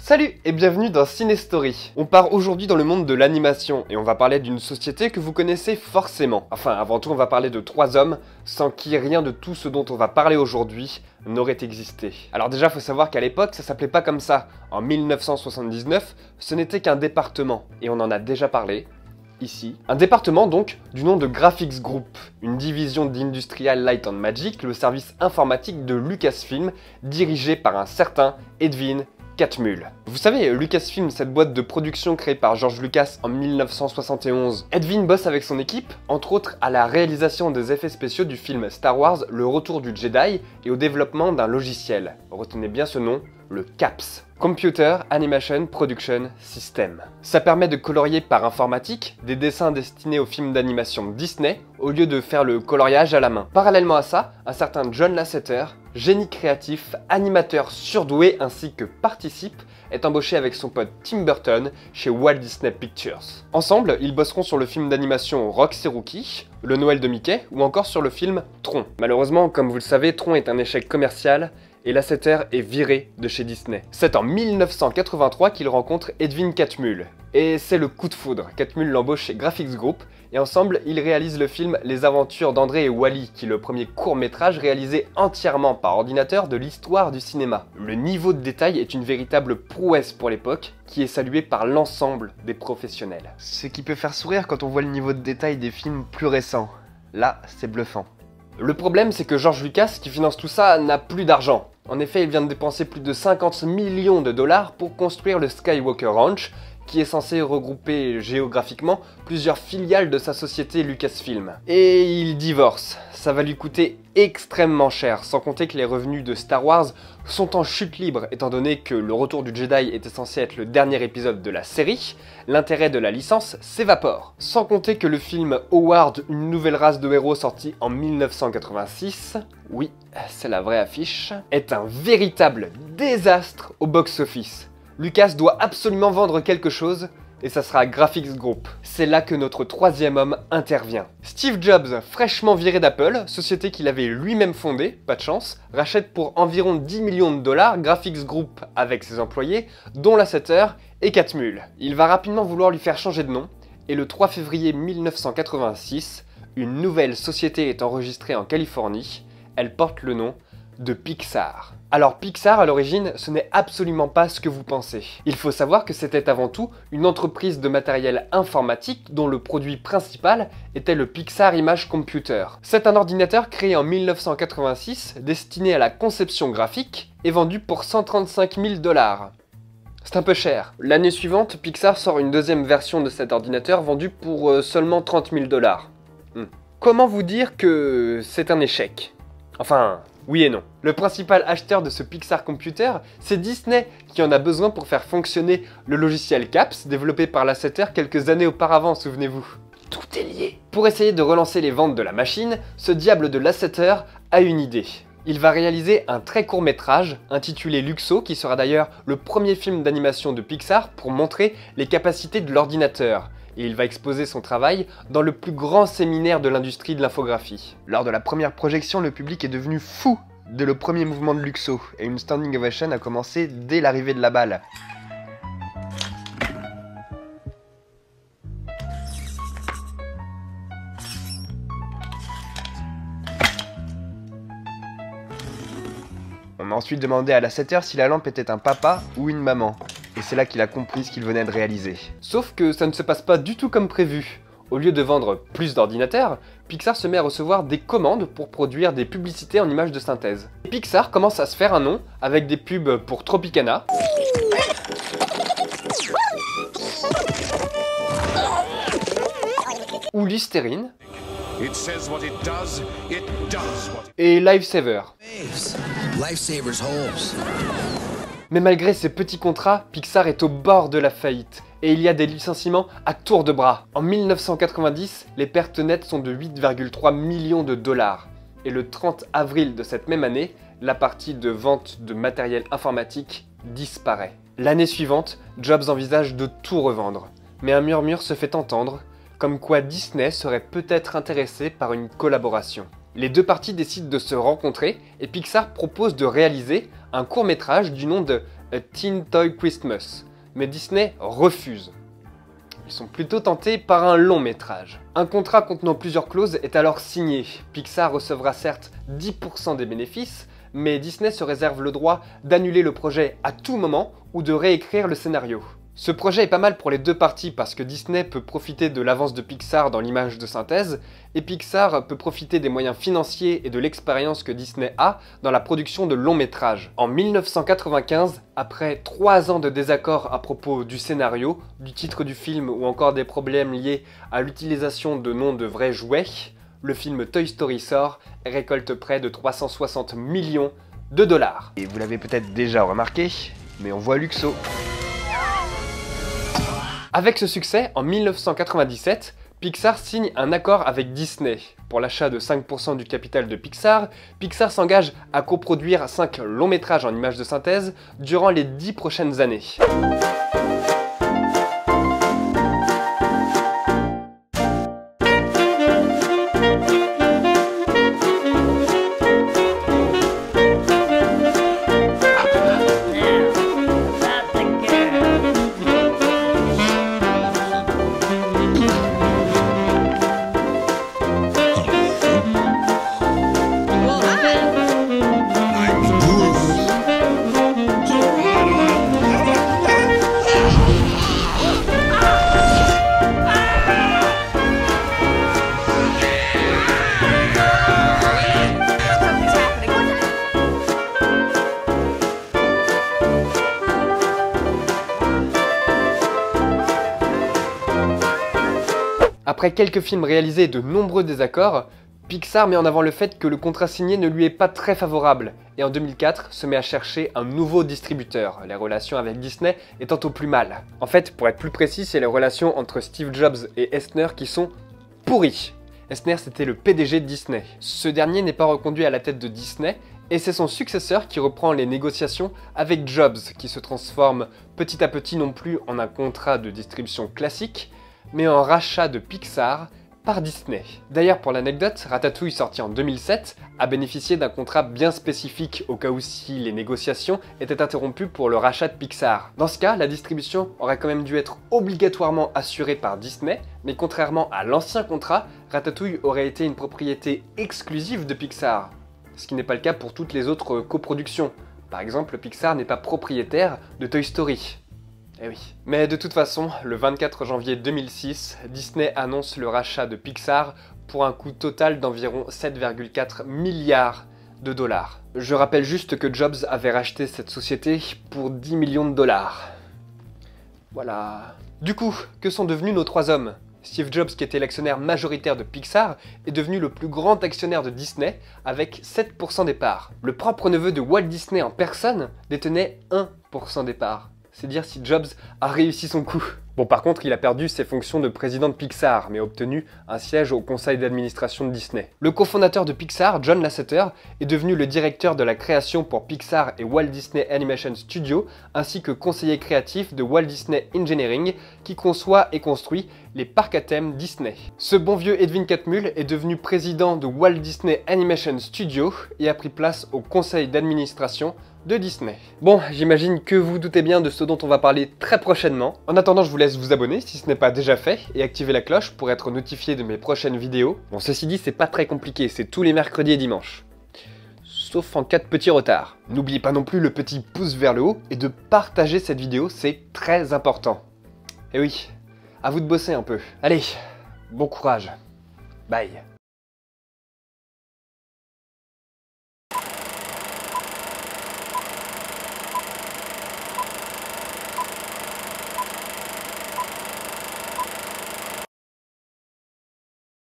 Salut et bienvenue dans Cinestory. On part aujourd'hui dans le monde de l'animation et on va parler d'une société que vous connaissez forcément. Enfin, avant tout, on va parler de 3 hommes sans qui rien de tout ce dont on va parler aujourd'hui n'aurait existé. Alors déjà, faut savoir qu'à l'époque, ça s'appelait pas comme ça. En 1979, ce n'était qu'un département et on en a déjà parlé. Ici. Un département donc du nom de Graphics Group, une division d'Industrial Light and Magic, le service informatique de Lucasfilm, dirigé par un certain Edwin Catmull. Vous savez, Lucasfilm, cette boîte de production créée par George Lucas en 1971. Edwin bosse avec son équipe, entre autres à la réalisation des effets spéciaux du film Star Wars Le Retour du Jedi et au développement d'un logiciel. Retenez bien ce nom, le CAPS. Computer Animation Production System. Ça permet de colorier par informatique des dessins destinés aux films d'animation Disney au lieu de faire le coloriage à la main. Parallèlement à ça, un certain John Lasseter, génie créatif, animateur surdoué ainsi que participe, est embauché avec son pote Tim Burton chez Walt Disney Pictures. Ensemble, ils bosseront sur le film d'animation Rox et Rookie, Le Noël de Mickey ou encore sur le film Tron. Malheureusement, comme vous le savez, Tron est un échec commercial et Lasseter est viré de chez Disney. C'est en 1983 qu'il rencontre Edwin Catmull. Et c'est le coup de foudre. Catmull l'embauche chez Graphics Group et ensemble, ils réalisent le film Les Aventures d'André et Wally, qui est le premier court-métrage réalisé entièrement par ordinateur de l'histoire du cinéma. Le niveau de détail est une véritable prouesse pour l'époque, qui est saluée par l'ensemble des professionnels. Ce qui peut faire sourire quand on voit le niveau de détail des films plus récents. Là, c'est bluffant. Le problème, c'est que George Lucas, qui finance tout ça, n'a plus d'argent. En effet, il vient de dépenser plus de 50 millions de dollars pour construire le Skywalker Ranch, qui est censé regrouper géographiquement plusieurs filiales de sa société Lucasfilm. Et il divorce. Ça va lui coûter extrêmement cher, sans compter que les revenus de Star Wars sont en chute libre, étant donné que Le Retour du Jedi était censé être le dernier épisode de la série, l'intérêt de la licence s'évapore. Sans compter que le film Howard, une nouvelle race de héros sorti en 1986, oui, c'est la vraie affiche, est un véritable désastre au box-office. Lucas doit absolument vendre quelque chose, et ça sera Graphics Group. C'est là que notre troisième homme intervient. Steve Jobs, fraîchement viré d'Apple, société qu'il avait lui-même fondée, pas de chance, rachète pour environ 10 millions de dollars Graphics Group avec ses employés, dont Lasseter et Catmull. Il va rapidement vouloir lui faire changer de nom, et le 3 février 1986, une nouvelle société est enregistrée en Californie. Elle porte le nom de Pixar. Alors Pixar à l'origine, ce n'est absolument pas ce que vous pensez. Il faut savoir que c'était avant tout une entreprise de matériel informatique dont le produit principal était le Pixar Image Computer. C'est un ordinateur créé en 1986, destiné à la conception graphique et vendu pour 135 000 dollars. C'est un peu cher. L'année suivante, Pixar sort une deuxième version de cet ordinateur vendu pour seulement 30 000 dollars. Comment vous dire que c'est un échec? Enfin, oui et non. Le principal acheteur de ce Pixar Computer, c'est Disney, qui en a besoin pour faire fonctionner le logiciel CAPS, développé par Lasseter quelques années auparavant, souvenez-vous. Tout est lié. Pour essayer de relancer les ventes de la machine, ce diable de Lasseter a une idée. Il va réaliser un très court métrage, intitulé Luxo, qui sera d'ailleurs le premier film d'animation de Pixar pour montrer les capacités de l'ordinateur. Et il va exposer son travail dans le plus grand séminaire de l'industrie de l'infographie. Lors de la première projection, le public est devenu fou de le premier mouvement de Luxo, et une standing ovation a commencé dès l'arrivée de la balle. On a ensuite demandé à Lasseter si la lampe était un papa ou une maman. Et c'est là qu'il a compris ce qu'il venait de réaliser. Sauf que ça ne se passe pas du tout comme prévu. Au lieu de vendre plus d'ordinateurs, Pixar se met à recevoir des commandes pour produire des publicités en images de synthèse. Et Pixar commence à se faire un nom avec des pubs pour Tropicana, ou Listerine, et Lifesaver. Mais malgré ces petits contrats, Pixar est au bord de la faillite, et il y a des licenciements à tour de bras. En 1990, les pertes nettes sont de 8,3 millions de dollars, et le 30 avril de cette même année, la partie de vente de matériel informatique disparaît. L'année suivante, Jobs envisage de tout revendre, mais un murmure se fait entendre, comme quoi Disney serait peut-être intéressé par une collaboration. Les deux parties décident de se rencontrer et Pixar propose de réaliser un court-métrage du nom de A Teen Toy Christmas, mais Disney refuse. Ils sont plutôt tentés par un long métrage. Un contrat contenant plusieurs clauses est alors signé. Pixar recevra certes 10% des bénéfices, mais Disney se réserve le droit d'annuler le projet à tout moment ou de réécrire le scénario. Ce projet est pas mal pour les deux parties parce que Disney peut profiter de l'avance de Pixar dans l'image de synthèse et Pixar peut profiter des moyens financiers et de l'expérience que Disney a dans la production de longs métrages. En 1995, après 3 ans de désaccords à propos du scénario, du titre du film ou encore des problèmes liés à l'utilisation de noms de vrais jouets, le film Toy Story sort et récolte près de 360 millions de dollars. Et vous l'avez peut-être déjà remarqué, mais on voit Luxo. Avec ce succès, en 1997, Pixar signe un accord avec Disney. Pour l'achat de 5% du capital de Pixar, Pixar s'engage à coproduire 5 longs métrages en images de synthèse durant les 10 prochaines années. Après quelques films réalisés et de nombreux désaccords, Pixar met en avant le fait que le contrat signé ne lui est pas très favorable, et en 2004 se met à chercher un nouveau distributeur, les relations avec Disney étant au plus mal. En fait, pour être plus précis, c'est les relations entre Steve Jobs et Eisner qui sont pourries. Eisner, c'était le PDG de Disney. Ce dernier n'est pas reconduit à la tête de Disney, et c'est son successeur qui reprend les négociations avec Jobs, qui se transforme petit à petit non plus en un contrat de distribution classique, mais en rachat de Pixar par Disney. D'ailleurs, pour l'anecdote, Ratatouille, sorti en 2007, a bénéficié d'un contrat bien spécifique au cas où si les négociations étaient interrompues pour le rachat de Pixar. Dans ce cas, la distribution aurait quand même dû être obligatoirement assurée par Disney, mais contrairement à l'ancien contrat, Ratatouille aurait été une propriété exclusive de Pixar, ce qui n'est pas le cas pour toutes les autres coproductions. Par exemple, Pixar n'est pas propriétaire de Toy Story. Eh oui. Mais de toute façon, le 24 janvier 2006, Disney annonce le rachat de Pixar pour un coût total d'environ 7,4 milliards de dollars. Je rappelle juste que Jobs avait racheté cette société pour 10 millions de dollars. Voilà. Du coup, que sont devenus nos 3 hommes ? Steve Jobs, qui était l'actionnaire majoritaire de Pixar, est devenu le plus grand actionnaire de Disney avec 7% des parts. Le propre neveu de Walt Disney en personne détenait 1% des parts. C'est dire si Jobs a réussi son coup. Bon, par contre, il a perdu ses fonctions de président de Pixar, mais a obtenu un siège au conseil d'administration de Disney. Le cofondateur de Pixar, John Lasseter, est devenu le directeur de la création pour Pixar et Walt Disney Animation Studios, ainsi que conseiller créatif de Walt Disney Engineering, qui conçoit et construit les parcs à thème Disney. Ce bon vieux Edwin Catmull est devenu président de Walt Disney Animation Studios et a pris place au conseil d'administration de Disney. Bon, j'imagine que vous doutez bien de ce dont on va parler très prochainement. En attendant, je vous laisse vous abonner si ce n'est pas déjà fait et activer la cloche pour être notifié de mes prochaines vidéos. Bon, ceci dit, c'est pas très compliqué, c'est tous les mercredis et dimanches. Sauf en cas de petit retard. N'oubliez pas non plus le petit pouce vers le haut et de partager cette vidéo, c'est très important. Et oui, à vous de bosser un peu. Allez, bon courage. Bye.